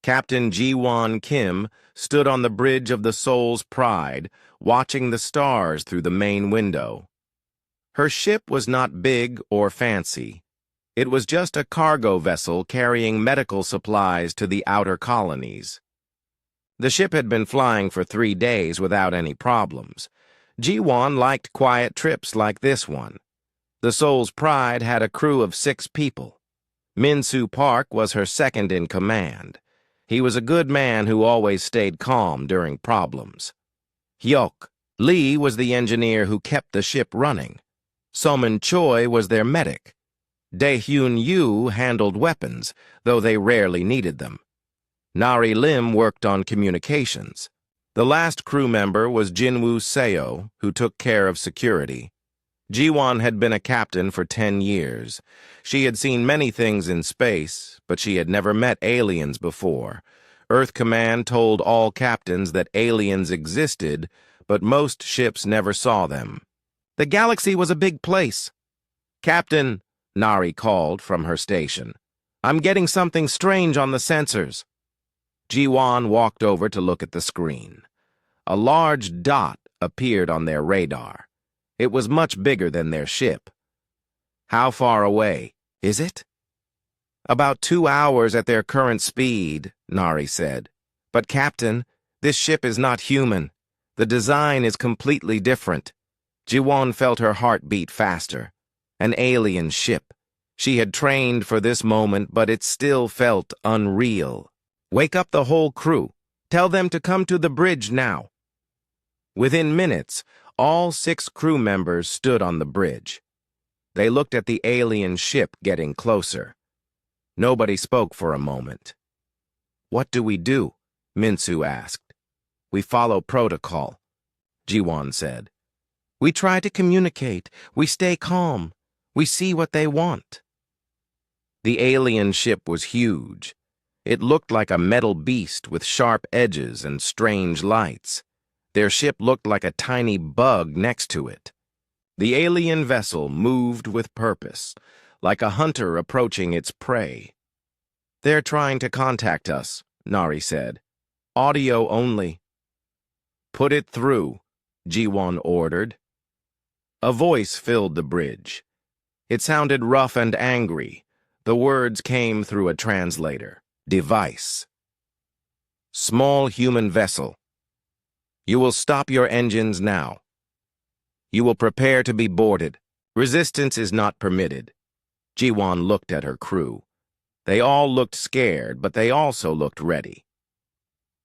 Captain Ji-won Kim stood on the bridge of the Soul's Pride, watching the stars through the main window. Her ship was not big or fancy. It was just a cargo vessel carrying medical supplies to the outer colonies. The ship had been flying for 3 days without any problems. Ji-won liked quiet trips like this one. The Soul's Pride had a crew of 6 people. Min-soo Park was her second in command. He was a good man who always stayed calm during problems. Hyuk Lee was the engineer who kept the ship running. Somin Choi was their medic. Dae-hyun Yu handled weapons, though they rarely needed them. Nari Lim worked on communications. The last crew member was Jinwoo Seo, who took care of security. Ji-won had been a captain for 10 years. She had seen many things in space, but she had never met aliens before. Earth Command told all captains that aliens existed, but most ships never saw them. The galaxy was a big place. "Captain," Nari called from her station. "I'm getting something strange on the sensors." Ji-won walked over to look at the screen. A large dot appeared on their radar. It was much bigger than their ship. "How far away is it?" "About 2 hours at their current speed," Nari said. "But, Captain, this ship is not human. The design is completely different." Ji-won felt her heart beat faster. An alien ship. She had trained for this moment, but it still felt unreal. "Wake up the whole crew. Tell them to come to the bridge now." Within minutes, all 6 crew members stood on the bridge. They looked at the alien ship getting closer. Nobody spoke for a moment. "What do we do?" Min-soo asked. "We follow protocol," Ji-won said. "We try to communicate. We stay calm. We see what they want." The alien ship was huge. It looked like a metal beast with sharp edges and strange lights. Their ship looked like a tiny bug next to it. The alien vessel moved with purpose, like a hunter approaching its prey. "They're trying to contact us," Nari said. "Audio only." "Put it through," Ji-won ordered. A voice filled the bridge. It sounded rough and angry. The words came through a translator. "Device. Small human vessel. You will stop your engines now. You will prepare to be boarded. Resistance is not permitted." Ji-won looked at her crew. They all looked scared, but they also looked ready.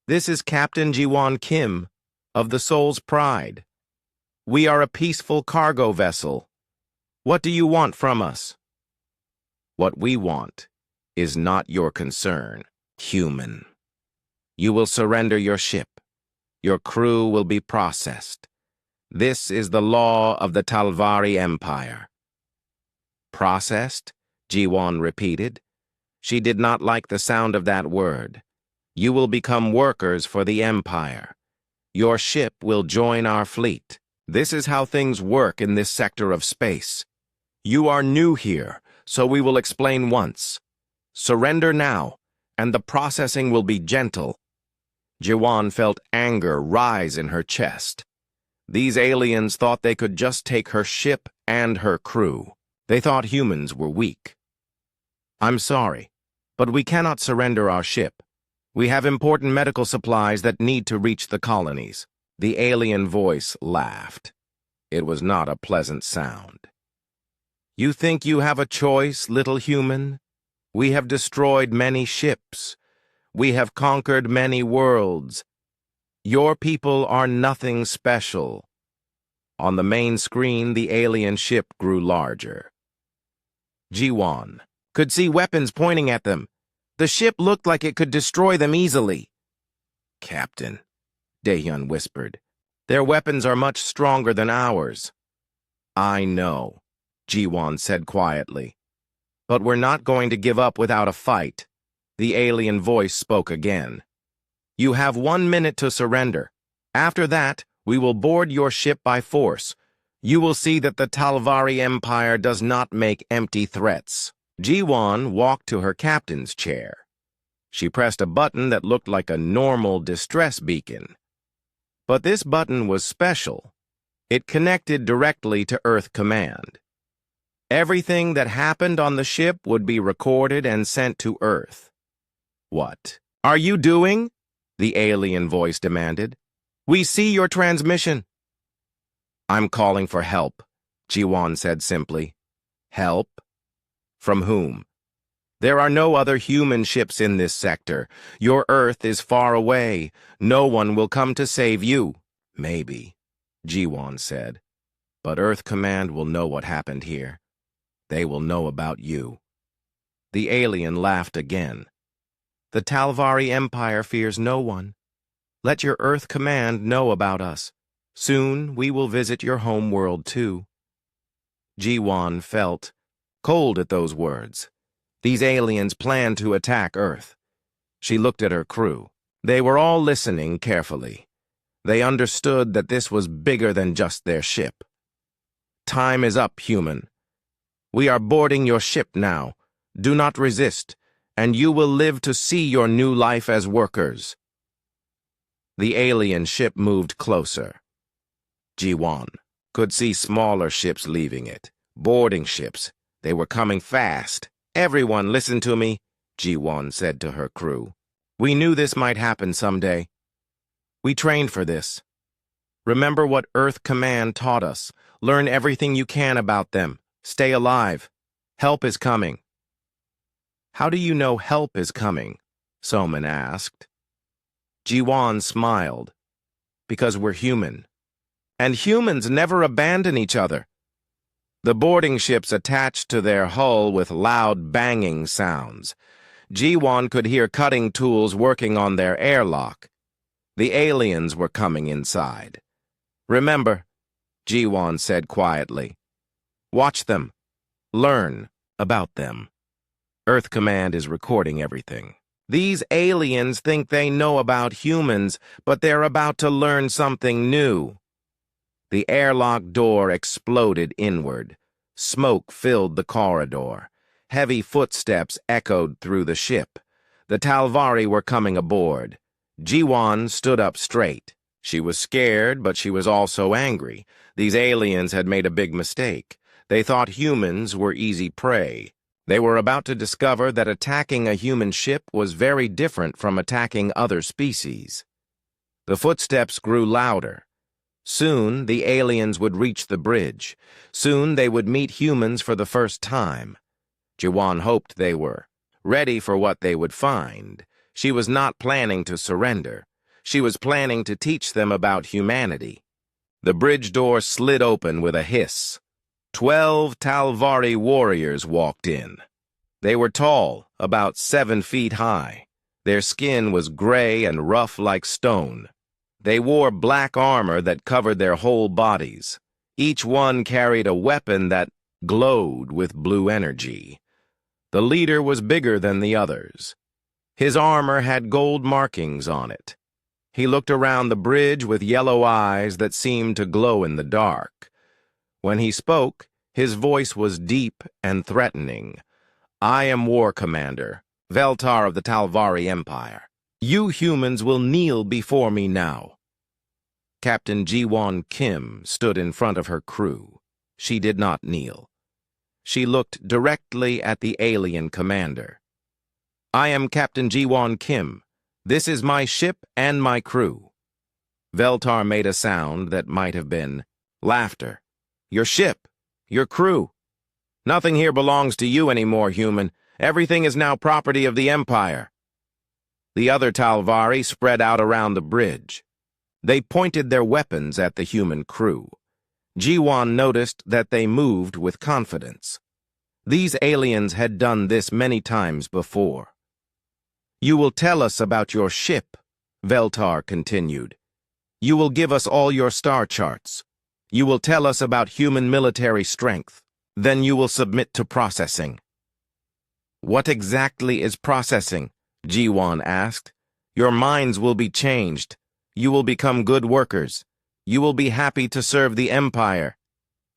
"This is Captain Ji-won Kim of the Soul's Pride. We are a peaceful cargo vessel. What do you want from us?" "What we want is not your concern, human. You will surrender your ship. Your crew will be processed. This is the law of the Talvari Empire." "Processed?" Ji-won repeated. She did not like the sound of that word. "You will become workers for the Empire. Your ship will join our fleet. This is how things work in this sector of space. You are new here, so we will explain once. Surrender now, and the processing will be gentle." Ji-won felt anger rise in her chest. These aliens thought they could just take her ship and her crew. They thought humans were weak. "I'm sorry, but we cannot surrender our ship. We have important medical supplies that need to reach the colonies." The alien voice laughed. It was not a pleasant sound. "You think you have a choice, little human? We have destroyed many ships. We have conquered many worlds. Your people are nothing special." On the main screen, the alien ship grew larger. Ji-won could see weapons pointing at them. The ship looked like it could destroy them easily. "Captain," Dae-hyun whispered, "their weapons are much stronger than ours." "I know," Ji-won said quietly. "But we're not going to give up without a fight." The alien voice spoke again. "You have 1 minute to surrender. After that, we will board your ship by force. You will see that the Talvari Empire does not make empty threats." Ji-won walked to her captain's chair. She pressed a button that looked like a normal distress beacon. But this button was special. It connected directly to Earth Command. Everything that happened on the ship would be recorded and sent to Earth. "What are you doing?" the alien voice demanded. "We see your transmission." "I'm calling for help," Ji-won said simply. "Help? From whom?" "There are no other human ships in this sector. Your Earth is far away. No one will come to save you." "Maybe," Ji-won said. "But Earth Command will know what happened here. They will know about you." The alien laughed again. "The Talvari Empire fears no one. Let your Earth Command know about us. Soon we will visit your home world too." Ji-won felt cold at those words. These aliens planned to attack Earth. She looked at her crew. They were all listening carefully. They understood that this was bigger than just their ship. "Time is up, human. We are boarding your ship now. Do not resist, and you will live to see your new life as workers." The alien ship moved closer. Ji-won could see smaller ships leaving it, boarding ships. They were coming fast. "Everyone, listen to me," Ji-won said to her crew. "We knew this might happen someday. We trained for this. Remember what Earth Command taught us. Learn everything you can about them. Stay alive. Help is coming." "How do you know help is coming?" Soman asked. Ji-won smiled. "Because we're human. And humans never abandon each other." The boarding ships attached to their hull with loud banging sounds. Ji-won could hear cutting tools working on their airlock. The aliens were coming inside. "Remember," Ji-won said quietly. "Watch them. Learn about them. Earth Command is recording everything. These aliens think they know about humans, but they're about to learn something new." The airlock door exploded inward. Smoke filled the corridor. Heavy footsteps echoed through the ship. The Talvari were coming aboard. Ji-won stood up straight. She was scared, but she was also angry. These aliens had made a big mistake. They thought humans were easy prey. They were about to discover that attacking a human ship was very different from attacking other species. The footsteps grew louder. Soon, the aliens would reach the bridge. Soon, they would meet humans for the first time. Ji-won hoped they were ready for what they would find. She was not planning to surrender. She was planning to teach them about humanity. The bridge door slid open with a hiss. 12 Talvari warriors walked in. They were tall, about 7 feet high. Their skin was gray and rough like stone. They wore black armor that covered their whole bodies. Each one carried a weapon that glowed with blue energy. The leader was bigger than the others. His armor had gold markings on it. He looked around the bridge with yellow eyes that seemed to glow in the dark. When he spoke, his voice was deep and threatening. "I am War Commander, Veltar of the Talvari Empire. You humans will kneel before me now." Captain Ji-won Kim stood in front of her crew. She did not kneel. She looked directly at the alien commander. "I am Captain Ji-won Kim. This is my ship and my crew." Veltar made a sound that might have been laughter. "Your ship, your crew. Nothing here belongs to you anymore, human. Everything is now property of the Empire." The other Talvari spread out around the bridge. They pointed their weapons at the human crew. Ji-won noticed that they moved with confidence. These aliens had done this many times before. "You will tell us about your ship," Veltar continued. "You will give us all your star charts. You will tell us about human military strength. Then you will submit to processing." "What exactly is processing?" Ji-won asked. "Your minds will be changed. You will become good workers. You will be happy to serve the Empire.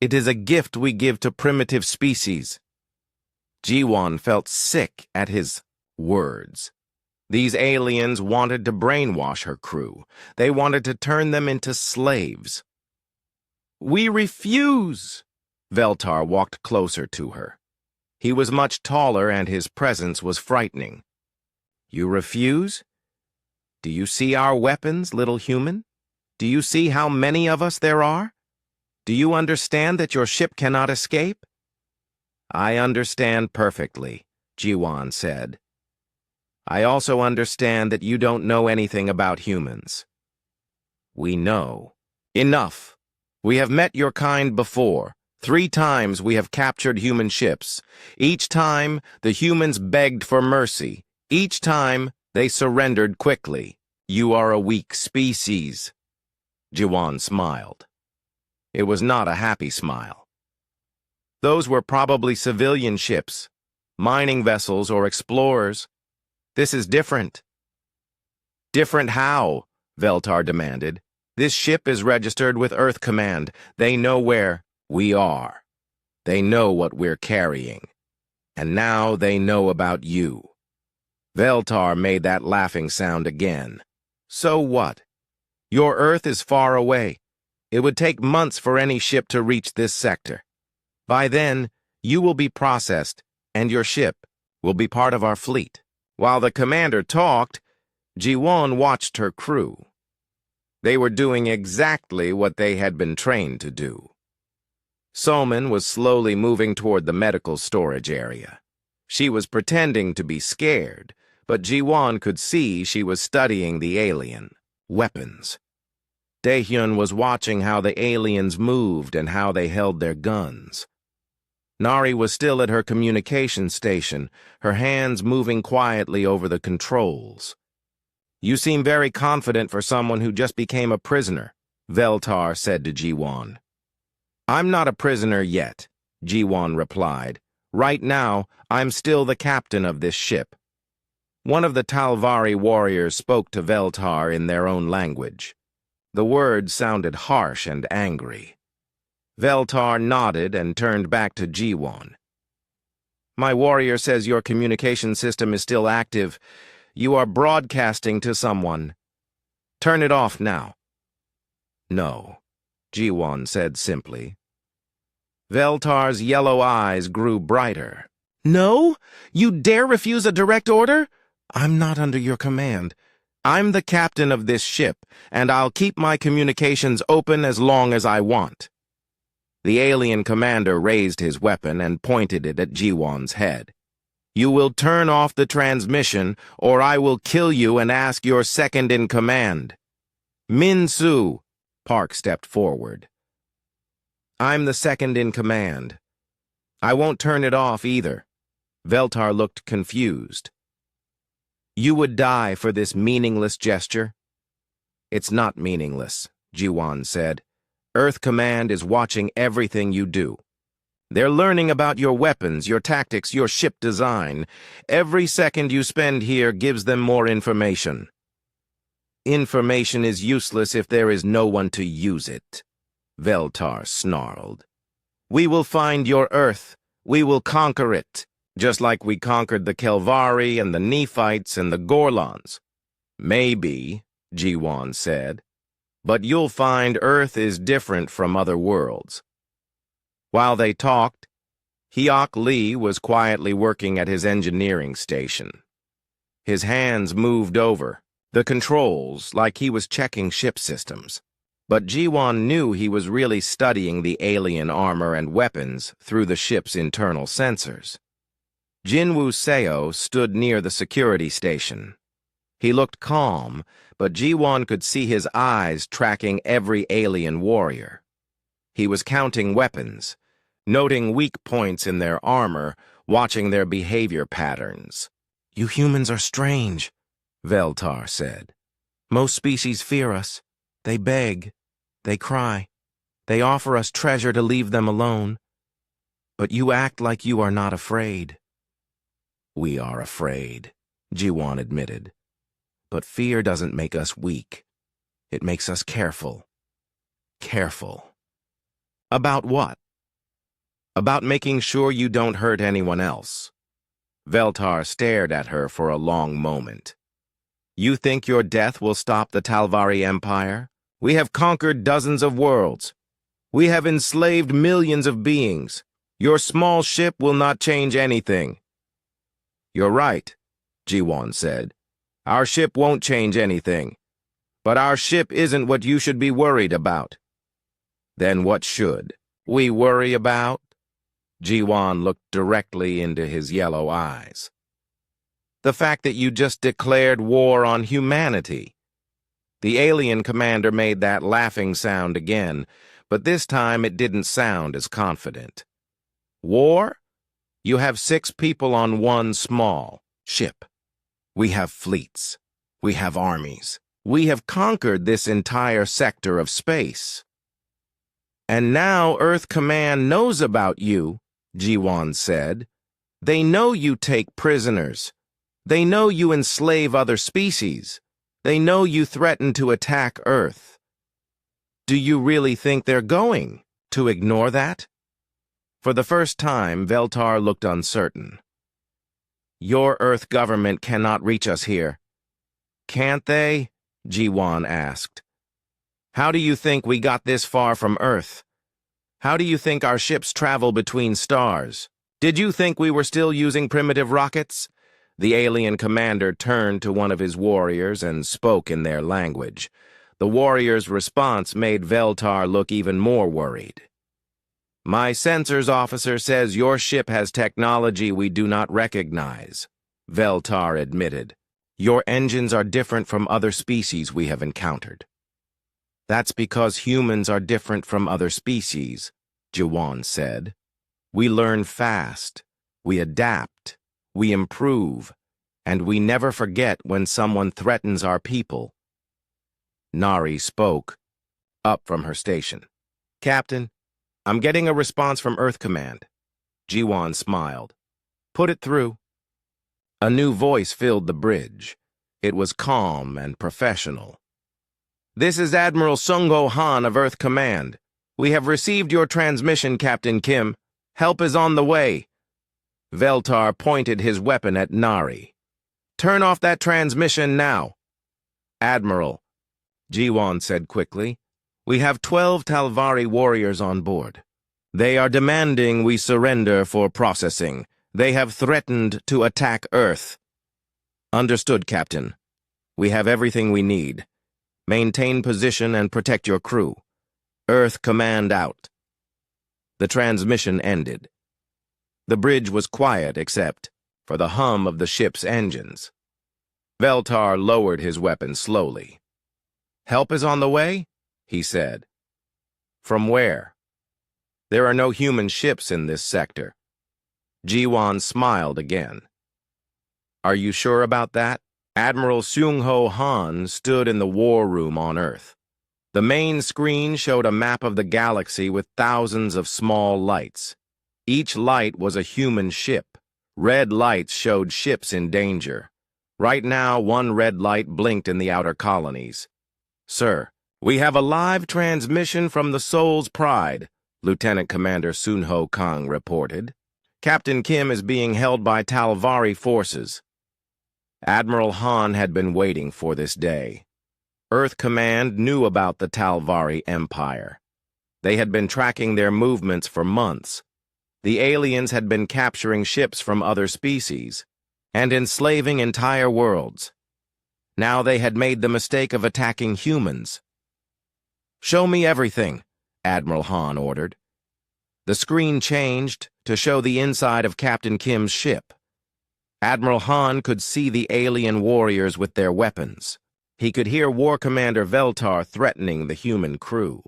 It is a gift we give to primitive species." Ji-won felt sick at his words. These aliens wanted to brainwash her crew. They wanted to turn them into slaves. "We refuse!" Veltar walked closer to her. He was much taller and his presence was frightening. "You refuse? Do you see our weapons, little human? Do you see how many of us there are? Do you understand that your ship cannot escape?" "I understand perfectly," Jiwan said. "I also understand that you don't know anything about humans." "We know." "Enough! We have met your kind before. 3 times we have captured human ships. Each time, the humans begged for mercy. Each time, they surrendered quickly. You are a weak species." Jiwan smiled. It was not a happy smile. "Those were probably civilian ships, mining vessels or explorers. This is different." "Different how?" Veltar demanded. "This ship is registered with Earth Command. They know where we are. They know what we're carrying. And now they know about you." Veltar made that laughing sound again. "So what? Your Earth is far away. It would take months for any ship to reach this sector. By then, you will be processed, and your ship will be part of our fleet." While the commander talked, Jiwon watched her crew. They were doing exactly what they had been trained to do. Soman was slowly moving toward the medical storage area. She was pretending to be scared, but Jiwon could see she was studying the alien weapons. Daehyun was watching how the aliens moved and how they held their guns. Nari was still at her communication station, her hands moving quietly over the controls. "You seem very confident for someone who just became a prisoner," Veltar said to Jiwon. "I'm not a prisoner yet," Jiwon replied. "Right now, I'm still the captain of this ship." One of the Talvari warriors spoke to Veltar in their own language. The words sounded harsh and angry. Veltar nodded and turned back to Jiwon. "My warrior says your communication system is still active. You are broadcasting to someone. Turn it off now." "No," Jiwon said simply. Veltar's yellow eyes grew brighter. "No? You dare refuse a direct order? I'm not under your command. I'm the captain of this ship, and I'll keep my communications open as long as I want." The alien commander raised his weapon and pointed it at Jiwon's head. "You will turn off the transmission, or I will kill you and ask your second in command." "Min-Soo," Park stepped forward. "I'm the second in command. I won't turn it off either." Veltar looked confused. "You would die for this meaningless gesture?" "It's not meaningless," Jiwon said. "Earth Command is watching everything you do. They're learning about your weapons, your tactics, your ship design. Every second you spend here gives them more information." "Information is useless if there is no one to use it," Veltar snarled. "We will find your Earth. We will conquer it, just like we conquered the Kelvari and the Nephites and the Gorlons." "Maybe," Jiwon said. "But you'll find Earth is different from other worlds." While they talked, Hyok Lee was quietly working at his engineering station. His hands moved over the controls like he was checking ship systems. But Jiwon knew he was really studying the alien armor and weapons through the ship's internal sensors. Jinwoo Seo stood near the security station. He looked calm, but Jiwon could see his eyes tracking every alien warrior. He was counting weapons, noting weak points in their armor, watching their behavior patterns. "You humans are strange," Veltar said. "Most species fear us. They beg. They cry. They offer us treasure to leave them alone. But you act like you are not afraid." "We are afraid," Jiwon admitted. "But fear doesn't make us weak. It makes us careful. Careful." "About what?" "About making sure you don't hurt anyone else." Veltar stared at her for a long moment. You think your death will stop the Talvari Empire? We have conquered dozens of worlds. We have enslaved millions of beings. Your small ship will not change anything. You're right, Jiwon said. Our ship won't change anything. But our ship isn't what you should be worried about. Then what should we worry about? Jiwon looked directly into his yellow eyes. The fact that you just declared war on humanity. The alien commander made that laughing sound again, but this time it didn't sound as confident. War? You have 6 people on one small ship. We have fleets. We have armies. We have conquered this entire sector of space. And now Earth Command knows about you, Jiwon said. They know you take prisoners. They know you enslave other species. They know you threaten to attack Earth. Do you really think they're going to ignore that? For the first time, Veltar looked uncertain. Your Earth government cannot reach us here. Can't they? Jiwon asked. How do you think we got this far from Earth? How do you think our ships travel between stars? Did you think we were still using primitive rockets? The alien commander turned to one of his warriors and spoke in their language. The warrior's response made Veltar look even more worried. My sensors officer says your ship has technology we do not recognize, Veltar admitted. Your engines are different from other species we have encountered. That's because humans are different from other species, Jiwon said. We learn fast, we adapt, we improve, and we never forget when someone threatens our people. Nari spoke, up from her station. Captain, I'm getting a response from Earth Command. Jiwon smiled. Put it through. A new voice filled the bridge. It was calm and professional. This is Admiral Sung-Ho Han of Earth Command. We have received your transmission, Captain Kim. Help is on the way. Veltar pointed his weapon at Nari. Turn off that transmission now. Admiral, Jiwon said quickly, we have 12 Talvari warriors on board. They are demanding we surrender for processing. They have threatened to attack Earth. Understood, Captain. We have everything we need. Maintain position and protect your crew. Earth Command out. The transmission ended. The bridge was quiet except for the hum of the ship's engines. Veltar lowered his weapon slowly. Help is on the way? He said. From where? There are no human ships in this sector. Jiwon smiled again. Are you sure about that? Admiral Sung-Ho Han stood in the war room on Earth. The main screen showed a map of the galaxy with thousands of small lights. Each light was a human ship. Red lights showed ships in danger. Right now, one red light blinked in the outer colonies. Sir, we have a live transmission from the Soul's Pride, Lieutenant Commander Sun-Ho Kang reported. Captain Kim is being held by Talvari forces. Admiral Han had been waiting for this day. Earth Command knew about the Talvari Empire. They had been tracking their movements for months. The aliens had been capturing ships from other species and enslaving entire worlds. Now they had made the mistake of attacking humans. Show me everything, Admiral Han ordered. The screen changed to show the inside of Captain Kim's ship. Admiral Han could see the alien warriors with their weapons. He could hear War Commander Veltar threatening the human crew.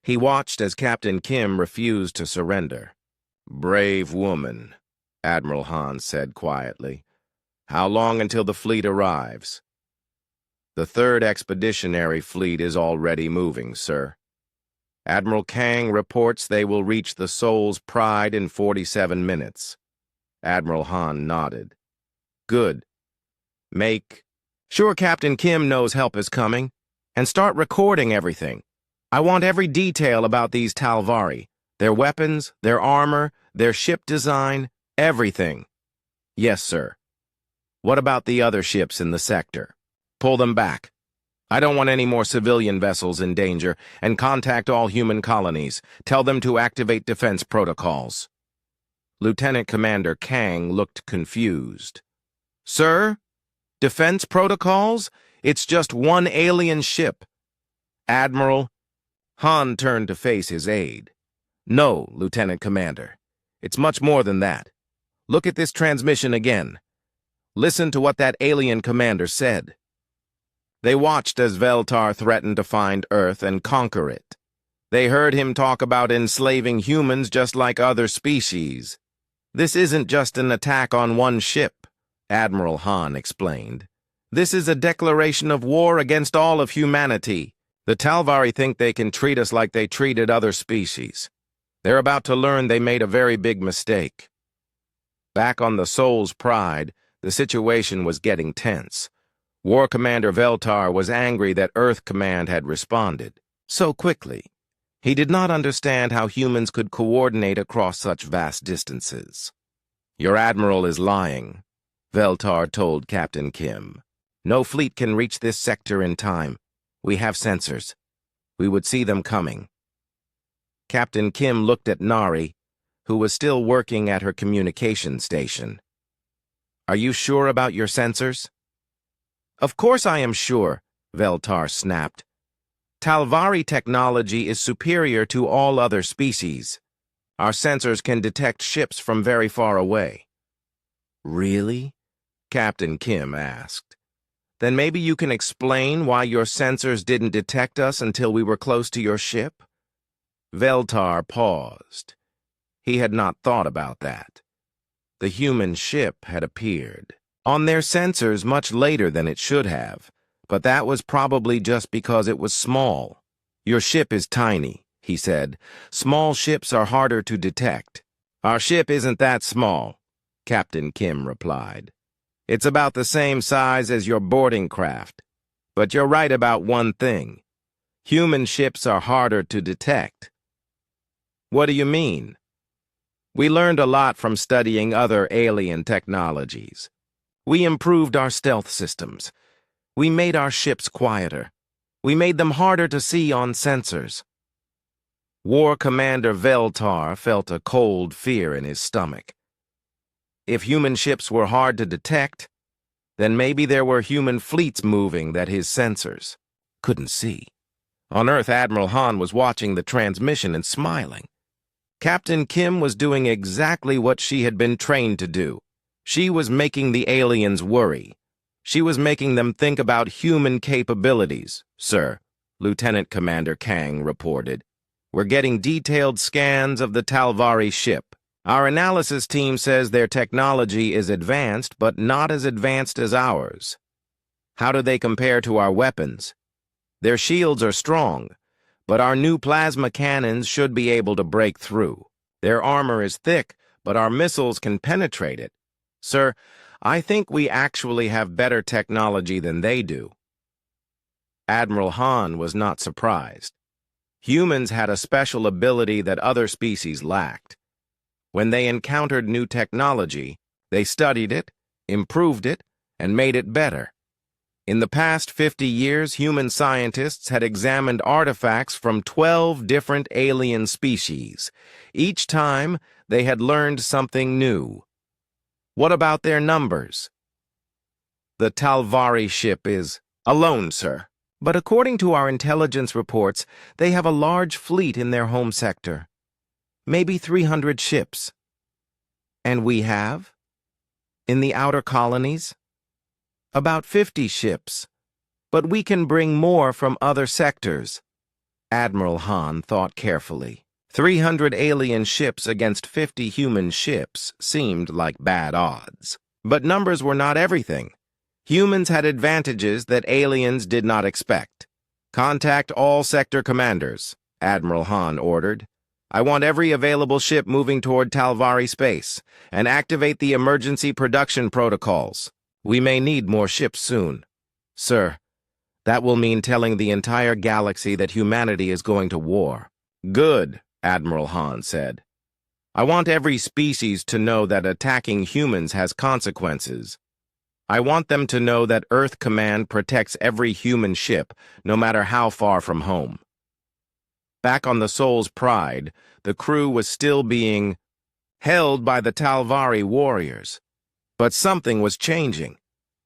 He watched as Captain Kim refused to surrender. Brave woman, Admiral Han said quietly. How long until the fleet arrives? The 3rd Expeditionary Fleet is already moving, sir. Admiral Kang reports they will reach the Soul's Pride in 47 minutes. Admiral Han nodded. Good. Make sure Captain Kim knows help is coming, and start recording everything. I want every detail about these Talvari, their weapons, their armor, their ship design, everything. Yes, sir. What about the other ships in the sector? Pull them back. I don't want any more civilian vessels in danger, and contact all human colonies. Tell them to activate defense protocols." Lieutenant Commander Kang looked confused. "Sir? Defense protocols? It's just one alien ship." "Admiral." Han turned to face his aide. "No, Lieutenant Commander. It's much more than that. Look at this transmission again. Listen to what that alien commander said." They watched as Veltar threatened to find Earth and conquer it. They heard him talk about enslaving humans just like other species. "This isn't just an attack on one ship," Admiral Han explained. "This is a declaration of war against all of humanity. The Talvari think they can treat us like they treated other species. They're about to learn they made a very big mistake." Back on the Soul's Pride, the situation was getting tense. War Commander Veltar was angry that Earth Command had responded so quickly. He did not understand how humans could coordinate across such vast distances. "Your admiral is lying," Veltar told Captain Kim. "No fleet can reach this sector in time. We have sensors. We would see them coming." Captain Kim looked at Nari, who was still working at her communication station. "Are you sure about your sensors?" "Of course I am sure," Veltar snapped. "Talvari technology is superior to all other species. Our sensors can detect ships from very far away." "Really?" Captain Kim asked. "Then maybe you can explain why your sensors didn't detect us until we were close to your ship?" Veltar paused. He had not thought about that. The human ship had appeared on their sensors much later than it should have, but that was probably just because it was small. "Your ship is tiny," he said. "Small ships are harder to detect." "Our ship isn't that small," Captain Kim replied. "It's about the same size as your boarding craft. But you're right about one thing. Human ships are harder to detect." "What do you mean?" "We learned a lot from studying other alien technologies. We improved our stealth systems. We made our ships quieter. We made them harder to see on sensors." War Commander Veltar felt a cold fear in his stomach. If human ships were hard to detect, then maybe there were human fleets moving that his sensors couldn't see. On Earth, Admiral Han was watching the transmission and smiling. Captain Kim was doing exactly what she had been trained to do. She was making the aliens worry. She was making them think about human capabilities. "Sir," Lieutenant Commander Kang reported, "we're getting detailed scans of the Talvari ship. Our analysis team says their technology is advanced, but not as advanced as ours." "How do they compare to our weapons?" "Their shields are strong, but our new plasma cannons should be able to break through. Their armor is thick, but our missiles can penetrate it. Sir, I think we actually have better technology than they do." Admiral Han was not surprised. Humans had a special ability that other species lacked. When they encountered new technology, they studied it, improved it, and made it better. In the past 50 years, human scientists had examined artifacts from 12 different alien species. Each time, they had learned something new. "What about their numbers?" "The Talvari ship is alone, sir. But according to our intelligence reports, they have a large fleet in their home sector. Maybe 300 ships." "And we have?" "In the outer colonies?" "About 50 ships. But we can bring more from other sectors." Admiral Han thought carefully. 300 alien ships against 50 human ships seemed like bad odds. But numbers were not everything. Humans had advantages that aliens did not expect. "Contact all sector commanders," Admiral Han ordered. "I want every available ship moving toward Talvari space, and activate the emergency production protocols. We may need more ships soon." "Sir, that will mean telling the entire galaxy that humanity is going to war." "Good," Admiral Han said. "I want every species to know that attacking humans has consequences. I want them to know that Earth Command protects every human ship, no matter how far from home. Back on the Soul's Pride, the crew was still being held by the Talvari warriors. But something was changing.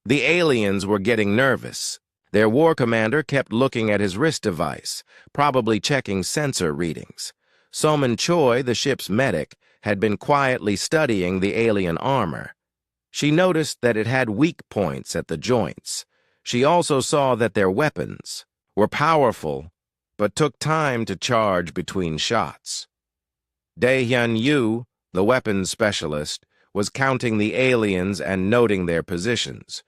The aliens were getting nervous. Their war commander kept looking at his wrist device, probably checking sensor readings. Soman Choi, the ship's medic, had been quietly studying the alien armor. She noticed that it had weak points at the joints. She also saw that their weapons were powerful, but took time to charge between shots. Dae-hyun Yu, the weapons specialist, was counting the aliens and noting their positions.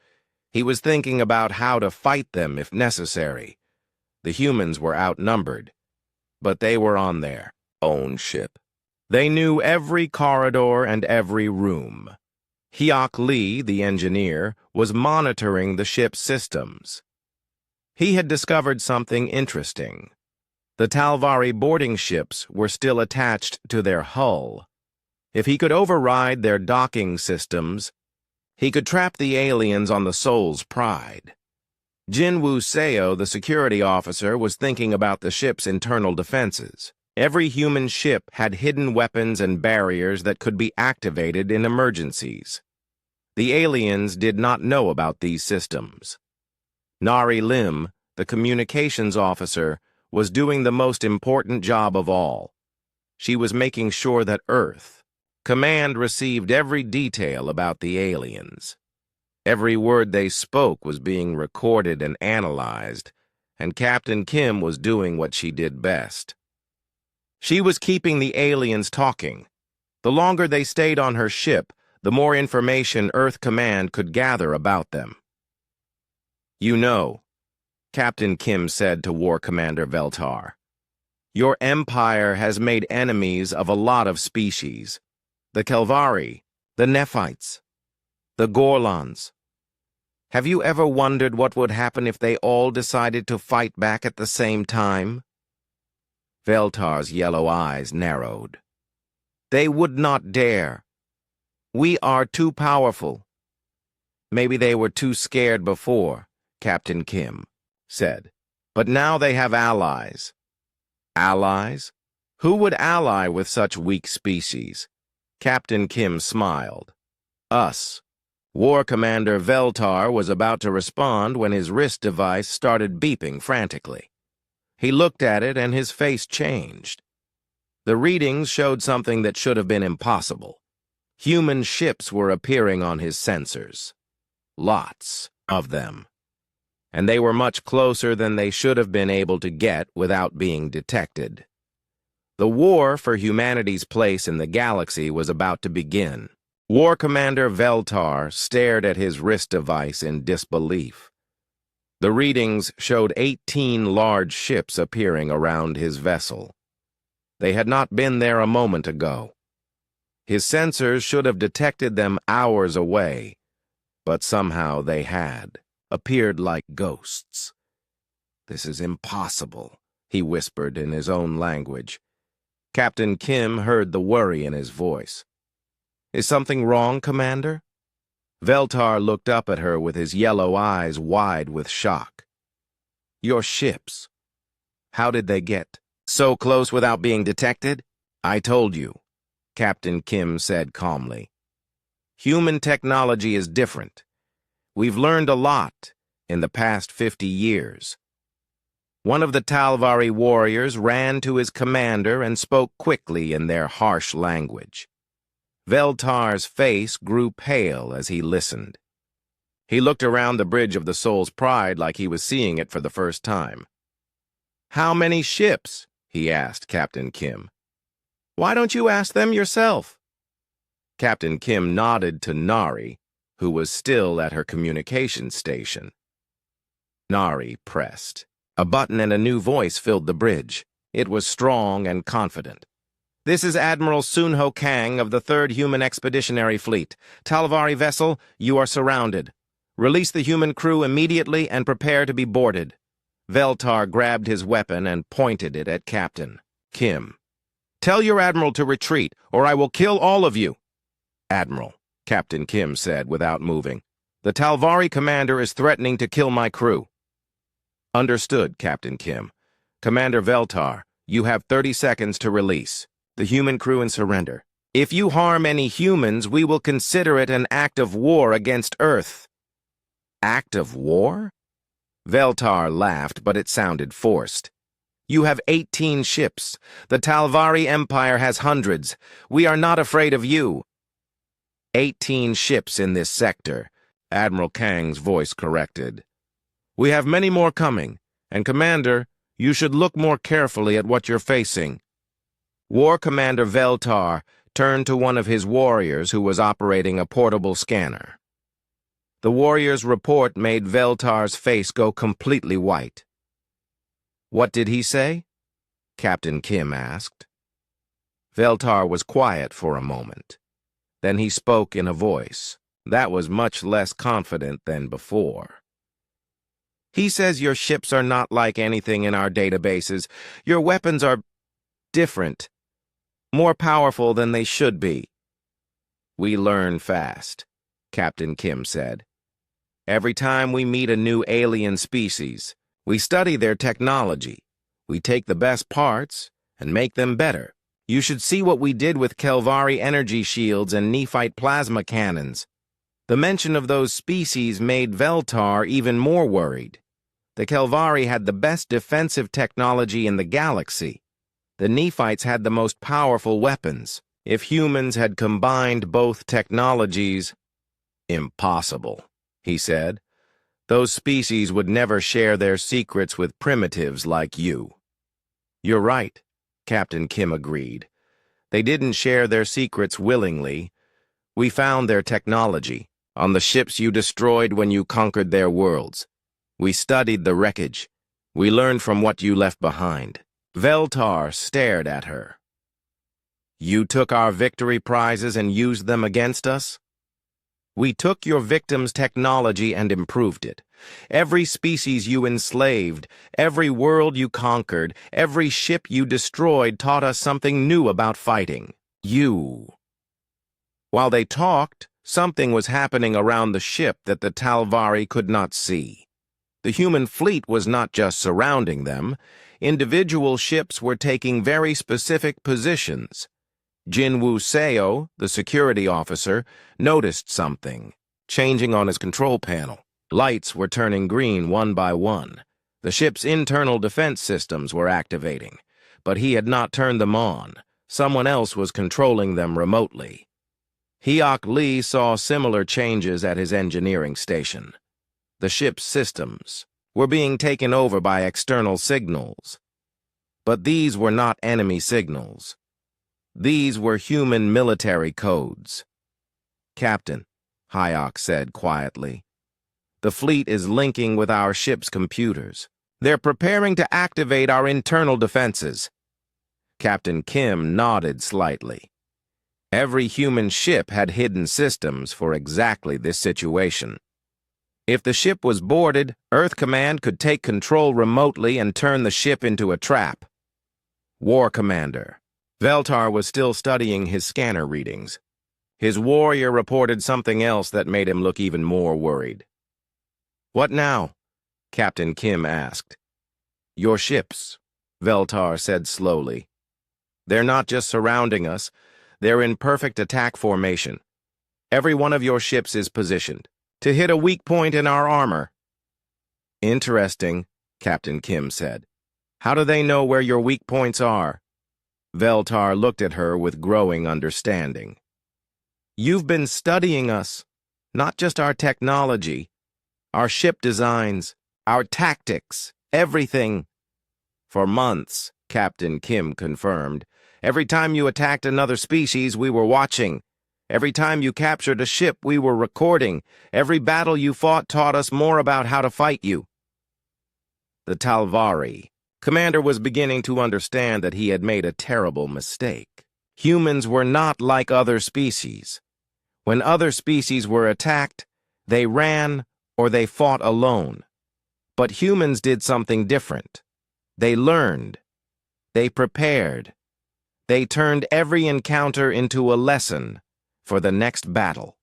He was thinking about how to fight them if necessary. The humans were outnumbered, but they were on their own ship. They knew every corridor and every room. Hyuk Lee, the engineer, was monitoring the ship's systems. He had discovered something interesting. The Talvari boarding ships were still attached to their hull. If he could override their docking systems, he could trap the aliens on the Soul's Pride. Jinwoo Seo, the security officer, was thinking about the ship's internal defenses. Every human ship had hidden weapons and barriers that could be activated in emergencies. The aliens did not know about these systems. Nari Lim, the communications officer, was doing the most important job of all. She was making sure that Earth Command received every detail about the aliens. Every word they spoke was being recorded and analyzed, and Captain Kim was doing what she did best. She was keeping the aliens talking. The longer they stayed on her ship, the more information Earth Command could gather about them. "You know," Captain Kim said to War Commander Veltar, "your empire has made enemies of a lot of species. The Kelvari, the Nephites, the Gorlons. Have you ever wondered what would happen if they all decided to fight back at the same time?" Veltar's yellow eyes narrowed. "They would not dare. We are too powerful." "Maybe they were too scared before," Captain Kim said. "But now they have allies." "Allies? Who would ally with such weak species?" Captain Kim smiled. "Us." War Commander Veltar was about to respond when his wrist device started beeping frantically. He looked at it and his face changed. The readings showed something that should have been impossible. Human ships were appearing on his sensors. Lots of them. And they were much closer than they should have been able to get without being detected. The war for humanity's place in the galaxy was about to begin. War Commander Veltar stared at his wrist device in disbelief. The readings showed 18 large ships appearing around his vessel. They had not been there a moment ago. His sensors should have detected them hours away, but somehow they had, appeared like ghosts. "This is impossible," he whispered in his own language. Captain Kim heard the worry in his voice. "Is something wrong, Commander?" Veltar looked up at her with his yellow eyes wide with shock. "Your ships. How did they get so close without being detected?" "I told you," Captain Kim said calmly. "Human technology is different. We've learned a lot in the past 50 years. One of the Talvari warriors ran to his commander and spoke quickly in their harsh language. Veltar's face grew pale as he listened. He looked around the bridge of the Soul's Pride like he was seeing it for the first time. "How many ships?" he asked Captain Kim. "Why don't you ask them yourself?" Captain Kim nodded to Nari, who was still at her communications station. Nari pressed. A button and a new voice filled the bridge. It was strong and confident. "This is Admiral Sunho Kang of the 3rd Human Expeditionary Fleet. Talvari vessel, you are surrounded. Release the human crew immediately and prepare to be boarded." Veltar grabbed his weapon and pointed it at Captain Kim. "Tell your admiral to retreat, or I will kill all of you." "Admiral," Captain Kim said without moving. The Talvari commander is threatening to kill my crew. Understood, Captain Kim. Commander Veltar, you have 30 seconds to release the human crew and surrender. If you harm any humans, we will consider it an act of war against Earth. Act of war? Veltar laughed, but it sounded forced. You have 18 ships. The Talvari Empire has hundreds. We are not afraid of you. 18 ships in this sector, Admiral Kang's voice corrected. We have many more coming, and Commander, you should look more carefully at what you're facing. War Commander Veltar turned to one of his warriors who was operating a portable scanner. The warrior's report made Veltar's face go completely white. What did he say? Captain Kim asked. Veltar was quiet for a moment. Then he spoke in a voice that was much less confident than before. He says your ships are not like anything in our databases. Your weapons are different, more powerful than they should be. We learn fast, Captain Kim said. Every time we meet a new alien species, we study their technology. We take the best parts and make them better. You should see what we did with Kelvari energy shields and Nephite plasma cannons. The mention of those species made Veltar even more worried. The Kelvari had the best defensive technology in the galaxy. The Nephites had the most powerful weapons. If humans had combined both technologies, impossible, he said. Those species would never share their secrets with primitives like you. You're right, Captain Kim agreed. They didn't share their secrets willingly. We found their technology on the ships you destroyed when you conquered their worlds. We studied the wreckage. We learned from what you left behind. Veltar stared at her. You took our victory prizes and used them against us? We took your victims' technology and improved it. Every species you enslaved, every world you conquered, every ship you destroyed taught us something new about fighting. You. While they talked, something was happening around the ship that the Talvari could not see. The human fleet was not just surrounding them. Individual ships were taking very specific positions. Jinwoo Seo, the security officer, noticed something, changing on his control panel. Lights were turning green one by one. The ship's internal defense systems were activating, but he had not turned them on. Someone else was controlling them remotely. Hyuk Lee saw similar changes at his engineering station. The ship's systems were being taken over by external signals. But these were not enemy signals. These were human military codes. Captain, Hyuk said quietly, the fleet is linking with our ship's computers. They're preparing to activate our internal defenses. Captain Kim nodded slightly. Every human ship had hidden systems for exactly this situation. If the ship was boarded, Earth Command could take control remotely and turn the ship into a trap. War Commander. Veltar was still studying his scanner readings. His warrior reported something else that made him look even more worried. What now? Captain Kim asked. Your ships, Veltar said slowly. They're not just surrounding us, they're in perfect attack formation. Every one of your ships is positioned to hit a weak point in our armor. Interesting, Captain Kim said. How do they know where your weak points are? Veltar looked at her with growing understanding. You've been studying us, not just our technology, our ship designs, our tactics, everything. For months, Captain Kim confirmed. Every time you attacked another species, we were watching. Every time you captured a ship, we were recording. Every battle you fought taught us more about how to fight you. The Talvari. Commander was beginning to understand that he had made a terrible mistake. Humans were not like other species. When other species were attacked, they ran or they fought alone. But humans did something different. They learned. They prepared. They turned every encounter into a lesson for the next battle.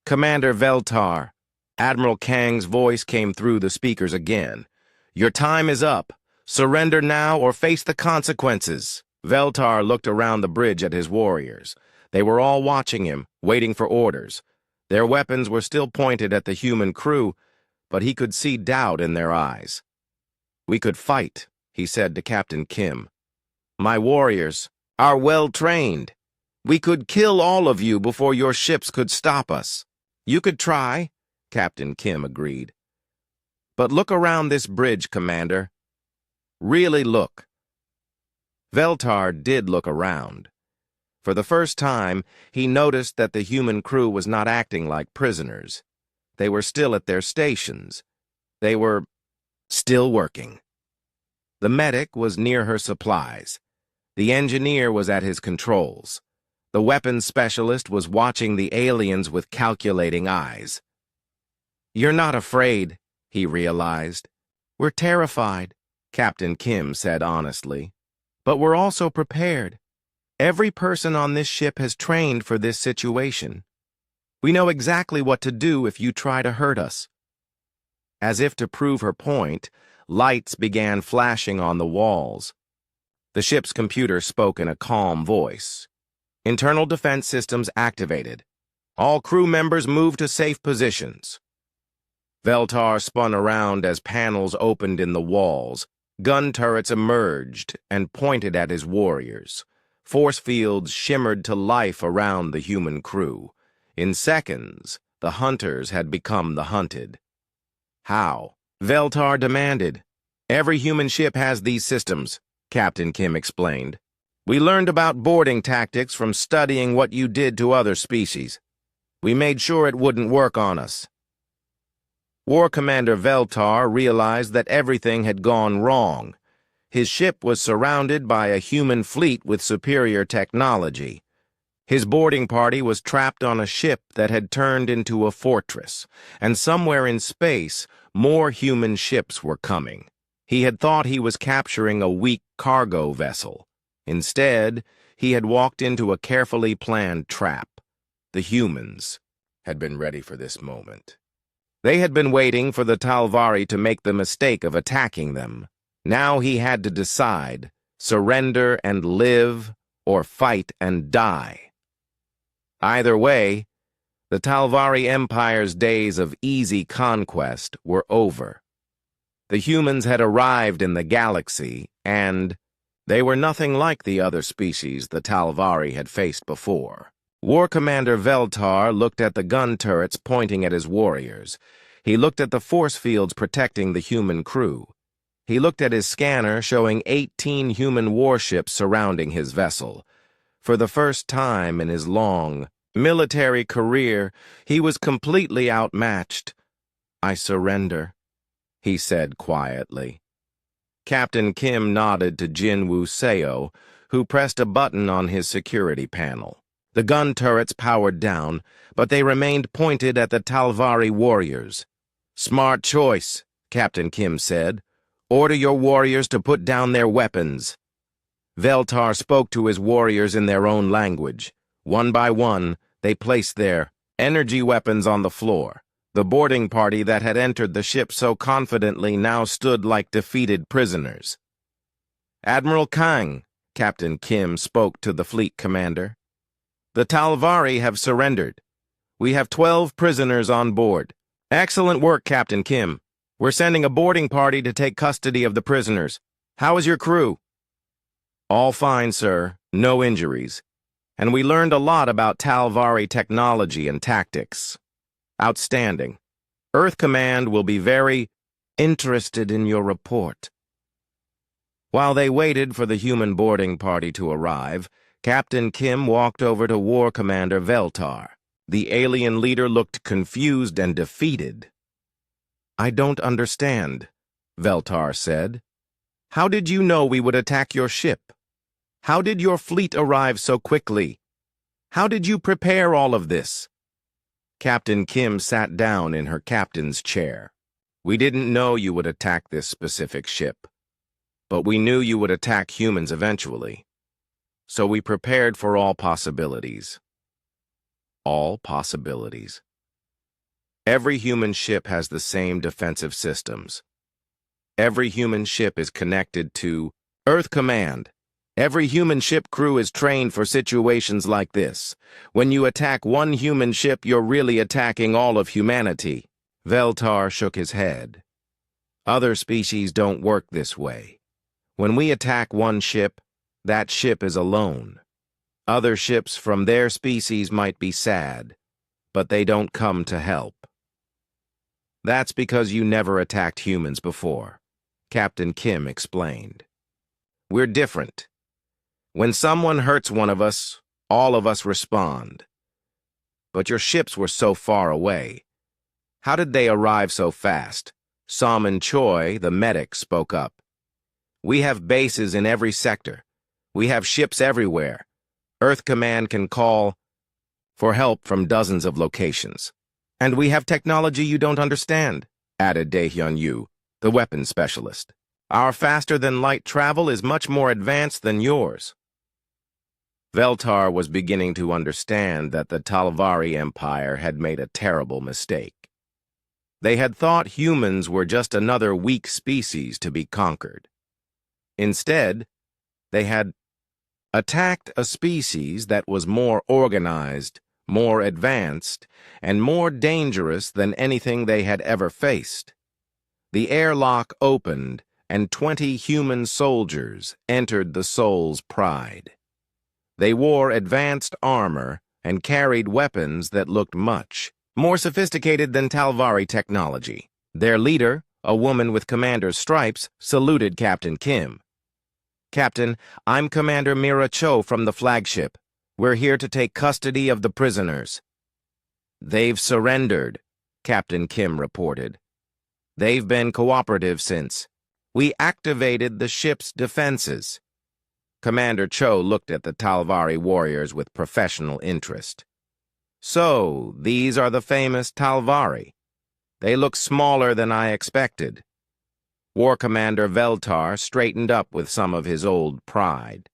Commander Veltar. Admiral Kang's voice came through the speakers again. Your time is up. Surrender now or face the consequences. Veltar looked around the bridge at his warriors. They were all watching him, waiting for orders. Their weapons were still pointed at the human crew, but he could see doubt in their eyes. We could fight, he said to Captain Kim. My warriors are well trained. We could kill all of you before your ships could stop us. You could try, Captain Kim agreed. But look around this bridge, Commander. Really look. Veltar did look around. For the first time, he noticed that the human crew was not acting like prisoners. They were still at their stations. They were still working. The medic was near her supplies. The engineer was at his controls. The weapons specialist was watching the aliens with calculating eyes. You're not afraid, he realized. We're terrified, Captain Kim said honestly. But we're also prepared. Every person on this ship has trained for this situation. We know exactly what to do if you try to hurt us. As if to prove her point, lights began flashing on the walls. The ship's computer spoke in a calm voice. Internal defense systems activated. All crew members move to safe positions. Veltar spun around as panels opened in the walls. Gun turrets emerged and pointed at his warriors. Force fields shimmered to life around the human crew. In seconds, the hunters had become the hunted. How? Veltar demanded. Every human ship has these systems, Captain Kim explained. We learned about boarding tactics from studying what you did to other species. We made sure it wouldn't work on us. War Commander Veltar realized that everything had gone wrong. His ship was surrounded by a human fleet with superior technology. His boarding party was trapped on a ship that had turned into a fortress, and somewhere in space, more human ships were coming. He had thought he was capturing a weak cargo vessel. Instead, he had walked into a carefully planned trap. The humans had been ready for this moment. They had been waiting for the Talvari to make the mistake of attacking them. Now he had to decide, surrender and live, or fight and die. Either way, the Talvari Empire's days of easy conquest were over. The humans had arrived in the galaxy, and they were nothing like the other species the Talvari had faced before. War Commander Veltar looked at the gun turrets pointing at his warriors. He looked at the force fields protecting the human crew. He looked at his scanner showing 18 human warships surrounding his vessel. For the first time in his long military career, he was completely outmatched. I surrender, he said quietly. Captain Kim nodded to Jinwoo Seo, who pressed a button on his security panel. The gun turrets powered down, but they remained pointed at the Talvari warriors. Smart choice, Captain Kim said. Order your warriors to put down their weapons. Veltar spoke to his warriors in their own language. One by one, they placed their energy weapons on the floor. The boarding party that had entered the ship so confidently now stood like defeated prisoners. Admiral Kang, Captain Kim spoke to the fleet commander. The Talvari have surrendered. We have 12 prisoners on board. Excellent work, Captain Kim. We're sending a boarding party to take custody of the prisoners. How is your crew? All fine, sir. No injuries. And we learned a lot about Talvari technology and tactics. Outstanding. Earth Command will be very interested in your report. While they waited for the human boarding party to arrive, Captain Kim walked over to War Commander Veltar. The alien leader looked confused and defeated. I don't understand, Veltar said. How did you know we would attack your ship? How did your fleet arrive so quickly? How did you prepare all of this? Captain Kim sat down in her captain's chair. We didn't know you would attack this specific ship, but we knew you would attack humans eventually. So we prepared for all possibilities. All possibilities. Every human ship has the same defensive systems. Every human ship is connected to Earth Command. Every human ship crew is trained for situations like this. When you attack one human ship, you're really attacking all of humanity. Veltar shook his head. Other species don't work this way. When we attack one ship, that ship is alone. Other ships from their species might be sad, but they don't come to help. That's because you never attacked humans before, Captain Kim explained. We're different. When someone hurts one of us, all of us respond. But your ships were so far away. How did they arrive so fast? Salmon Choi, the medic, spoke up. We have bases in every sector. We have ships everywhere. Earth Command can call for help from dozens of locations. And we have technology you don't understand, added Dae-hyun Yu, the weapons specialist. Our faster-than-light travel is much more advanced than yours. Veltar was beginning to understand that the Talvari Empire had made a terrible mistake. They had thought humans were just another weak species to be conquered. Instead, they had attacked a species that was more organized, more advanced, and more dangerous than anything they had ever faced. The airlock opened, and 20 human soldiers entered the Soul's Pride. They wore advanced armor and carried weapons that looked much more sophisticated than Talvari technology. Their leader, a woman with commander's stripes, saluted Captain Kim. Captain, I'm Commander Mira Cho from the flagship. We're here to take custody of the prisoners. They've surrendered, Captain Kim reported. They've been cooperative since. We activated the ship's defenses. Commander Cho looked at the Talvari warriors with professional interest. So, these are the famous Talvari. They look smaller than I expected. War Commander Veltar straightened up with some of his old pride.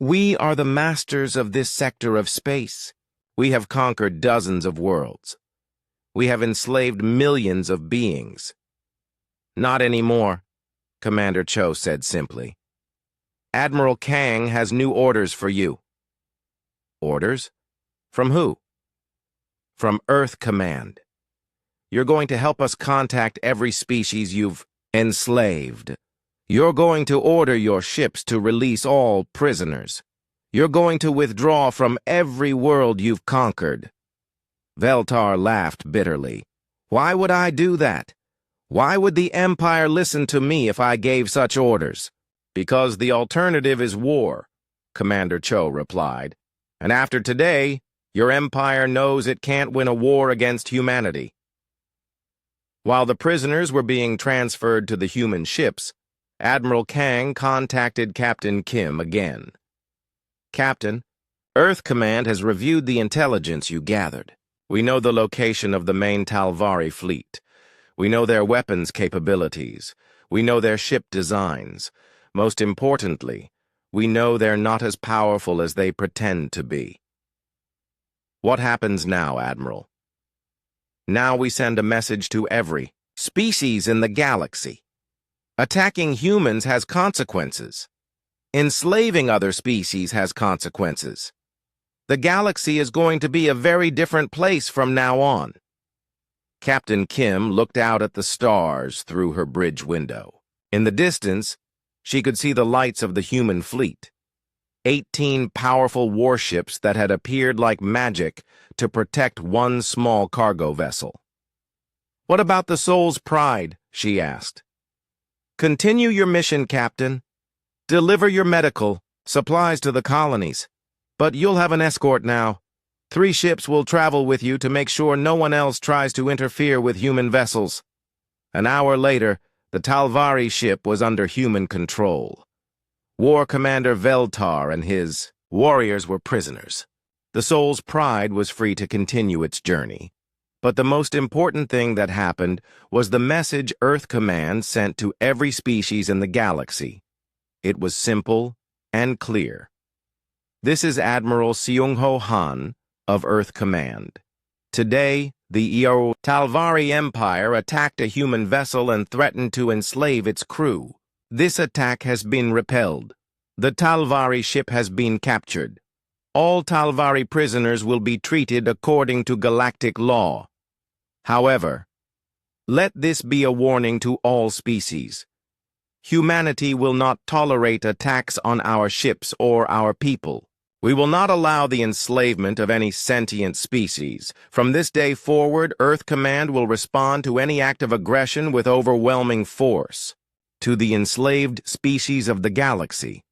We are the masters of this sector of space. We have conquered dozens of worlds. We have enslaved millions of beings. Not anymore, Commander Cho said simply. Admiral Kang has new orders for you. Orders? From who? From Earth Command. You're going to help us contact every species you've enslaved. You're going to order your ships to release all prisoners. You're going to withdraw from every world you've conquered. Veltar laughed bitterly. Why would I do that? Why would the Empire listen to me if I gave such orders? Because the alternative is war, Commander Cho replied. And after today, your Empire knows it can't win a war against humanity. While the prisoners were being transferred to the human ships, Admiral Kang contacted Captain Kim again. Captain, Earth Command has reviewed the intelligence you gathered. We know the location of the main Talvari fleet. We know their weapons capabilities. We know their ship designs. Most importantly, we know they're not as powerful as they pretend to be. What happens now, Admiral? Now we send a message to every species in the galaxy. Attacking humans has consequences. Enslaving other species has consequences. The galaxy is going to be a very different place from now on. Captain Kim looked out at the stars through her bridge window. In the distance, she could see the lights of the human fleet. 18 powerful warships that had appeared like magic to protect one small cargo vessel. What about the Soul's Pride? She asked. Continue your mission, Captain. Deliver your medical supplies to the colonies. But you'll have an escort now. 3 ships will travel with you to make sure no one else tries to interfere with human vessels. An hour later, the Talvari ship was under human control. War Commander Veltar and his warriors were prisoners. The Soul's Pride was free to continue its journey. But the most important thing that happened was the message Earth Command sent to every species in the galaxy. It was simple and clear. This is Admiral Seung-ho Han of Earth Command. Today, The Talvari Empire attacked a human vessel and threatened to enslave its crew. This attack has been repelled. The Talvari ship has been captured. All Talvari prisoners will be treated according to galactic law. However, let this be a warning to all species. Humanity will not tolerate attacks on our ships or our people. We will not allow the enslavement of any sentient species. From this day forward, Earth Command will respond to any act of aggression with overwhelming force. To the enslaved species of the galaxy,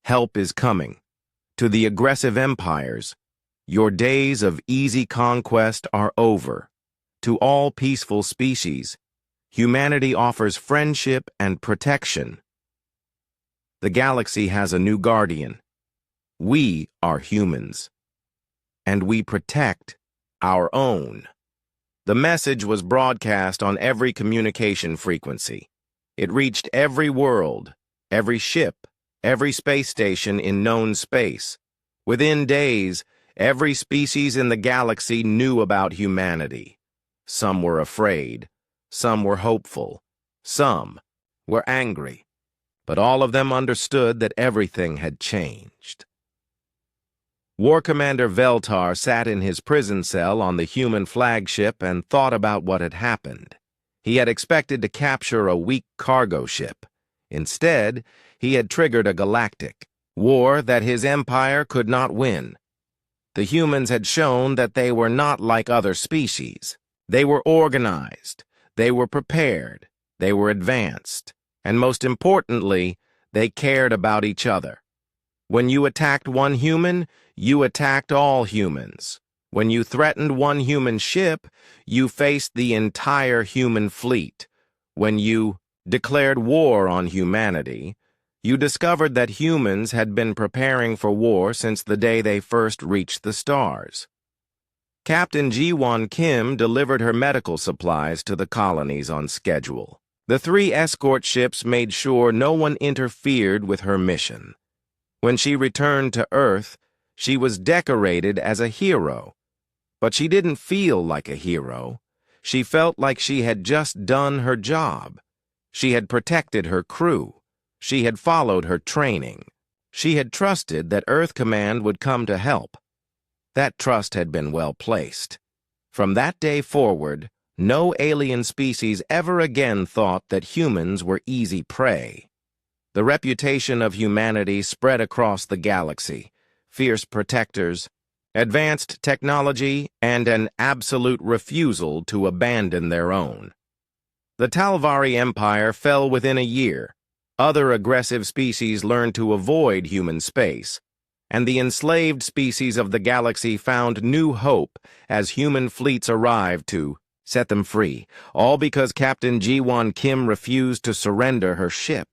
help is coming. To the aggressive empires, your days of easy conquest are over. To all peaceful species, humanity offers friendship and protection. The galaxy has a new guardian. We are humans, and we protect our own. The message was broadcast on every communication frequency. It reached every world, every ship, every space station in known space. Within days, every species in the galaxy knew about humanity. Some were afraid, some were hopeful, some were angry, but all of them understood that everything had changed. War Commander Veltar sat in his prison cell on the human flagship and thought about what had happened. He had expected to capture a weak cargo ship. Instead, he had triggered a galactic war that his empire could not win. The humans had shown that they were not like other species. They were organized, they were prepared, they were advanced, and most importantly, they cared about each other. When you attacked one human, you attacked all humans. When you threatened one human ship, you faced the entire human fleet. When you declared war on humanity, you discovered that humans had been preparing for war since the day they first reached the stars. Captain Ji-won Kim delivered her medical supplies to the colonies on schedule. The 3 escort ships made sure no one interfered with her mission. When she returned to Earth, she was decorated as a hero. But she didn't feel like a hero. She felt like she had just done her job. She had protected her crew. She had followed her training. She had trusted that Earth Command would come to help. That trust had been well placed. From that day forward, no alien species ever again thought that humans were easy prey. The reputation of humanity spread across the galaxy. Fierce protectors, advanced technology, and an absolute refusal to abandon their own. The Talvari Empire fell within a year. Other aggressive species learned to avoid human space, and the enslaved species of the galaxy found new hope as human fleets arrived to set them free, all because Captain Ji-won Kim refused to surrender her ship.